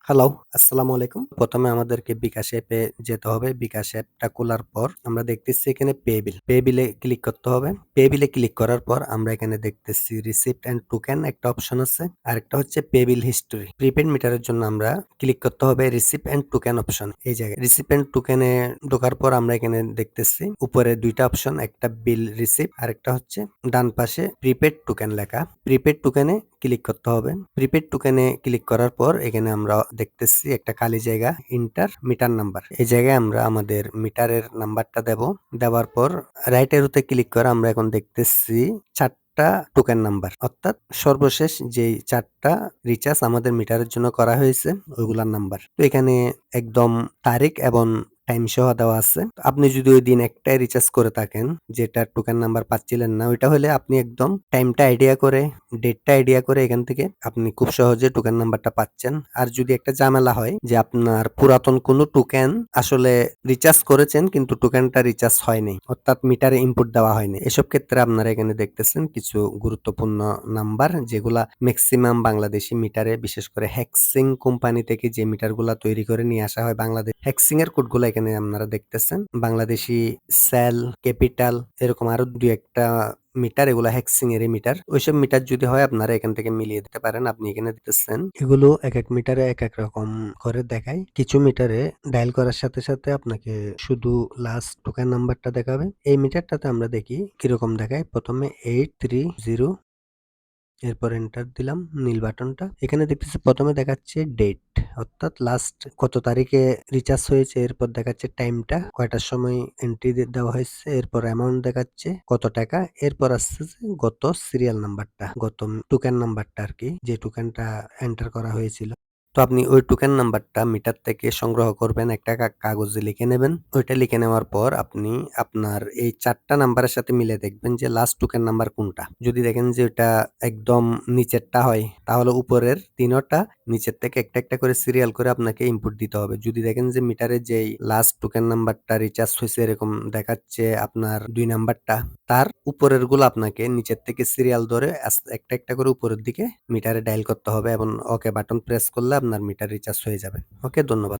Hello, আসসালামু আলাইকুম। প্রথমে আমাদেরকে বিকাশ অ্যাপে যেতে হবে। বিকাশ অ্যাপটা খোলার পর আমরা দেখতেছি এখানে পে বিল। পে বিলে ক্লিক করতে হবে। পে বিলে ক্লিক করার পর আমরা এখানে দেখতেছি রিসিপ্ট অ্যান্ড টোকেন একটা অপশন আছে। আরেকটা হচ্ছে পে বিল হিস্টরি। প্রিপেইড মিটারের জন্য আমরা ক্লিক করতে হবে রিসিপ্ট অ্যান্ড টোকেন অপশন। এই জায়গায় রিসিপ্ট অ্যান্ড টোকেনে ঢোকার পর আমরা এখানে দেখতেছি উপরে ২ টা অপশন, একটা বিল রিসিপ্ট আরেকটা হচ্ছে ডান পাশে প্রিপেইড টোকেন লেখা। প্রিপেইড টোকেনে ক্লিক করতে হবে। প্রিপেইড টোকেনে ক্লিক করার পর এখানে আমরা দেখতেছি একটা খালি জায়গা ইন্টার মিটার নাম্বার। এই জায়গায় আমরা আমাদের মিটারের নাম্বারটা দেব। দেওয়ার পর রাইট এরোতে ক্লিক করে আমরা এখন দেখতেছি ৪ টা টোকেন নাম্বার, অর্থাৎ সর্বশেষ যেই ৪ টা রিচার্জ আমাদের মিটারের জন্য করা হয়েছে ওইগুলার নাম্বার। তো এখানে একদম তারিখ এবং টাইম সহ দেওয়া আছে। আপনি যদি ওই দিন একটাই রিচার্জ করে থাকেন, যেটা টোকেন নাম্বার পাচ্ছিলেন না, ওইটা হলে আপনি একদম টাইমটা আইডিয়া করে, ডেটটা আইডিয়া করে এখান থেকে আপনি খুব সহজে টোকেন নাম্বারটা পাচ্ছেন। আর যদি একটা ঝামেলা হয় যে আপনার পুরাতন কোনো টোকেন আসলে রিচার্জ করেছেন কিন্তু টোকেনটা রিচার্জ হয়নি, অর্থাৎ মিটারে ইনপুট দেওয়া হয়নি, এসব ক্ষেত্রে আপনারা এখানে দেখতেছেন কিছু গুরুত্বপূর্ণ নাম্বার যেগুলা ম্যাক্সিমাম বাংলাদেশি মিটারে, বিশেষ করে হ্যাক্সিং কোম্পানি থেকে যে মিটারগুলা তৈরি করে নিয়ে আসা হয় বাংলাদেশ, হ্যাক্সিং এর কোডগুলো এখানে আপনারা দেখতেছেন। বাংলাদেশি, সেল, ক্যাপিটাল, এরকম আরো ২-১ টা মিটার, এগুলা হ্যাক্সিং এরই মিটার। ওইসব মিটার যদি হয় আপনারা এখান থেকে মিলিয়ে দিতে পারেন। আপনি এখানে দেখতেছেন এগুলো একেক মিটারে একেক রকম করে দেখায়। কিছু মিটারে ডায়াল করার সাথে সাথে আপনাকে শুধু লাস্ট টোকেন নাম্বারটা দেখাবে। এই মিটারটাতে আমরা দেখি কিরকম দেখায়। প্রথমে 830, এরপর এন্টার দিলাম নীল বাটনটা। এখানে দেখতেছি প্রথমে দেখাচ্ছে ডেট, অর্থাৎ লাস্ট কত তারিখে রিচার্জ হয়েছে, এরপর দেখাচ্ছে টাইমটা, কয়টার সময় এন্ট্রি দেওয়া হয়েছে, এরপর অ্যামাউন্ট দেখাচ্ছে কত টাকা, এরপর আসছে যে গত সিরিয়াল নাম্বারটা, গত টোকেন নাম্বারটা আরকি, যে টোকেনটা এন্টার করা হয়েছিল। তো আপনি ওই টোকেন নাম্বারটা মিটার থেকে সংগ্রহ করবেন, একটা কাগজে লিখে নেবেন। ওইটা লিখে নেওয়ার পর আপনি আপনার এই ৪ টা নাম্বারের সাথে মিলে দেখবেন যে লাস্ট টোকেন নাম্বার কোনটা। যদি দেখেন যে ওটা একদম নিচেরটা হয়, তাহলে উপরের ৩ টা নিচের থেকে একটা একটা করে সিরিয়াল করে আপনাকে ইনপুট দিতে হবে। যদি দেখেন যে মিটারে যেই লাস্ট টোকেন নাম্বারটা রিচার্জ হয়েছে এরকম দেখাচ্ছে আপনার ২ নাম্বারটা, তার উপরের গুলো আপনাকে নিচের থেকে সিরিয়াল ধরে একটা একটা করে উপরের দিকে মিটারে ডায়াল করতে হবে এবং ওকে বাটন প্রেস করলে আপনার মিটার রিচার্জ হয়ে যাবে। ওকে, ধন্যবাদ।